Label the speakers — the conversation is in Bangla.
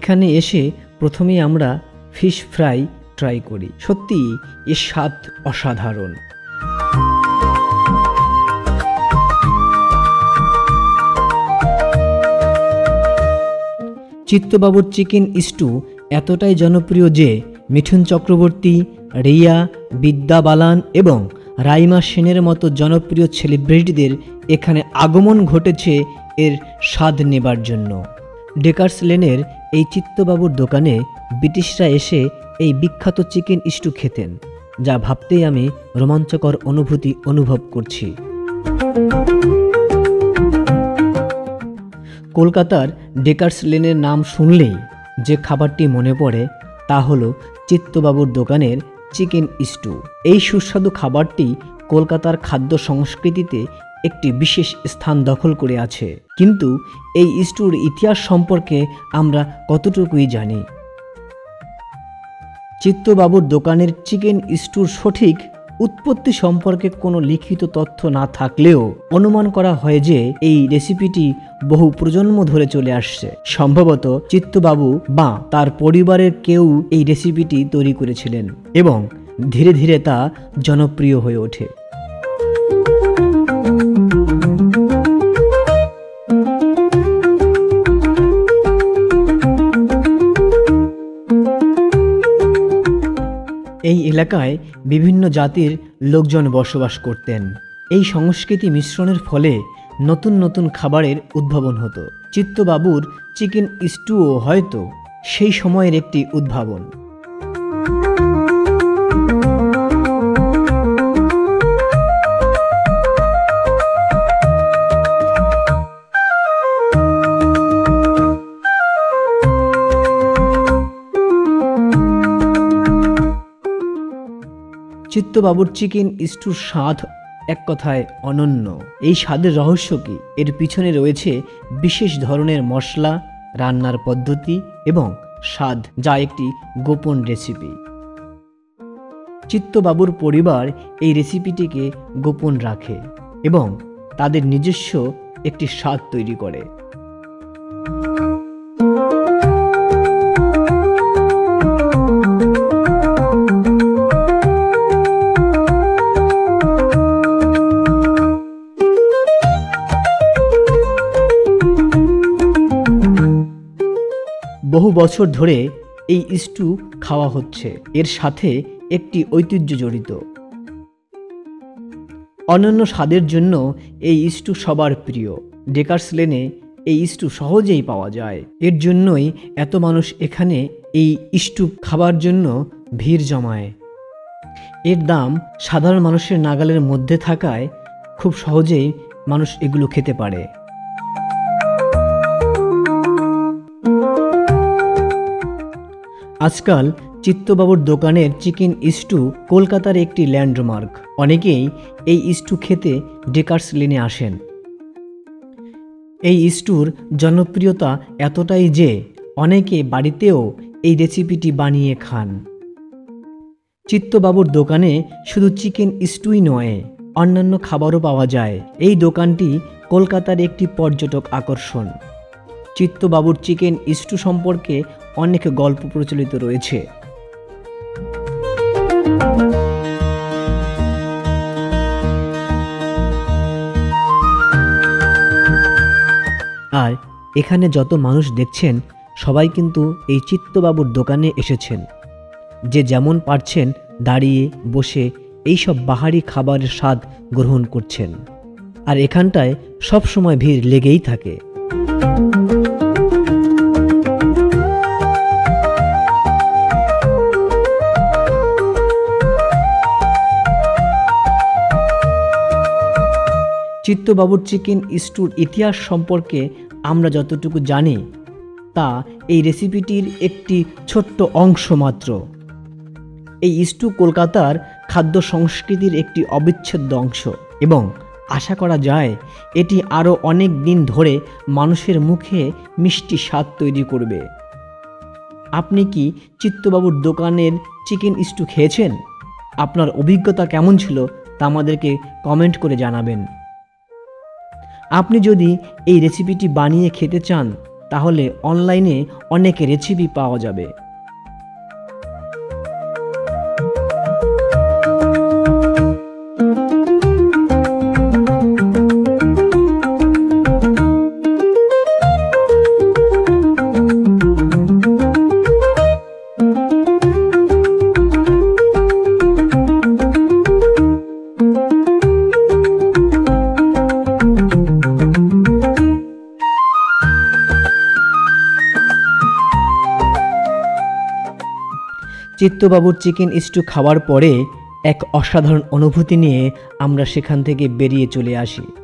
Speaker 1: এখানে এসে প্রথমেই আমরা ফিশ ফ্রাই ট্রাই করি। সত্যি এর স্বাদ অসাধারণ। চিত্তবাবুর চিকেন স্টু এতটাই জনপ্রিয় যে মিঠুন চক্রবর্তী, রিয়া, বিদ্যা বালান এবং রাইমা সেনের মতো জনপ্রিয় সেলিব্রিটিদের এখানে আগমন ঘটেছে এর স্বাদ নেবার জন্য। ডেকার্স লেনের এই চিত্তবাবুর দোকানে ব্রিটিশরা এসে এই বিখ্যাত চিকেন স্টু খেতেন, যা ভাবতেই আমি রোমাঞ্চকর অনুভূতি অনুভব করছি। কলকাতার ডেকার্স লেনের নাম শুনলেই যে খাবারটি মনে পড়ে তা হলো চিত্তবাবুর দোকানের চিকেন স্টু। এই সুস্বাদু খাবারটি কলকাতার খাদ্য সংস্কৃতিতে একটি বিশেষ স্থান দখল করে আছে। কিন্তু এই স্টুর ইতিহাস সম্পর্কে আমরা কতটুকুই জানি? চিত্তবাবুর দোকানের চিকেন স্টুর সঠিক উৎপত্তি সম্পর্কে কোনো লিখিত তথ্য না থাকলেও অনুমান করা হয় যে এই রেসিপিটি বহু প্রজন্ম ধরে চলে আসছে। সম্ভবত চিত্তবাবু বা তার পরিবারের কেউ এই রেসিপিটি তৈরি করেছিলেন এবং ধীরে ধীরে তা জনপ্রিয় হয়ে ওঠে। এই এলাকায় বিভিন্ন জাতির লোকজন বসবাস করতেন। এই সংস্কৃতি মিশ্রণের ফলে নতুন নতুন খাবারের উদ্ভাবন হতো। চিত্তবাবুর চিকেন স্টুও হয়তো সেই সময়ের একটি উদ্ভাবন। চিত্তবাবুর চিকেন স্টুর স্বাদ এক কথায় অনন্য। এই স্বাদের রহস্য কি? এর পিছনে রয়েছে বিশেষ ধরনের মশলা, রান্নার পদ্ধতি এবং স্বাদ, যা একটি গোপন রেসিপি। চিত্তবাবুর পরিবার এই রেসিপিটিকে গোপন রাখে এবং তাদের নিজস্ব একটি স্বাদ তৈরি করে। বহু বছর ধরে এই স্টু খাওয়া হচ্ছে। এর সাথে একটি ঐতিহ্য জড়িত। অনন্য স্বাদের জন্য এই স্টু সবার প্রিয়। ডেকার্স লেনে এই স্টু সহজেই পাওয়া যায়। এর জন্যই এত মানুষ এখানে এই স্টু খাবার জন্য ভিড় জমায়। এর দাম সাধারণ মানুষের নাগালের মধ্যে থাকায় খুব সহজেই মানুষ এগুলো খেতে পারে। আজকাল চিত্তবাবুর দোকানের চিকেন স্টু কলকাতার একটি ল্যান্ডমার্ক। অনেকেই এই স্টু খেতে ডেকার্স লেনে আসেন। এই স্টুর জনপ্রিয়তা এতটাই যে অনেকে বাড়িতেও এই রেসিপিটি বানিয়ে খান। চিত্তবাবুর দোকানে শুধু চিকেন স্টুই নয়, অন্যান্য খাবারও পাওয়া যায়। এই দোকানটি কলকাতার একটি পর্যটক আকর্ষণ। চিত্তবাবুর চিকেন স্টু সম্পর্কে অনেক গল্প প্রচলিত রয়েছে। আর এখানে যত মানুষ দেখছেন সবাই কিন্তু এই চিত্তবাবুর দোকানে এসেছেন। যে যেমন পারছেন দাঁড়িয়ে বসে এইসব বাহারি খাবারের স্বাদ গ্রহণ করছেন। আর এখানটায় সব সময় ভিড় লেগেই থাকে। চিত্তবাবুর চিকেন স্টুর ইতিহাস সম্পর্কে আমরা যতটুকু জানি তা এই রেসিপিটির একটি ছোট্ট অংশ মাত্র। এই স্টু কলকাতার খাদ্য সংস্কৃতির একটি অবিচ্ছেদ্য অংশ এবং আশা করা যায় এটি আরও অনেক দিন ধরে মানুষের মুখে মিষ্টি স্বাদ তৈরি করবে। আপনি কি চিত্তবাবুর দোকানের চিকেন স্টু খেয়েছেন? আপনার অভিজ্ঞতা কেমন ছিল তা আমাদেরকে কমেন্ট করে জানাবেন। আপনি যদি এই রেসিপিটি বানিয়ে খেতে চান তাহলে অনলাইনে অনেক রেসিপি পাওয়া যাবে। চিত্তবাবুর চিকেন স্টু খাওয়ার পরে এক অসাধারণ অনুভূতি নিয়ে আমরা সেখান থেকে বেরিয়ে চলে আসি।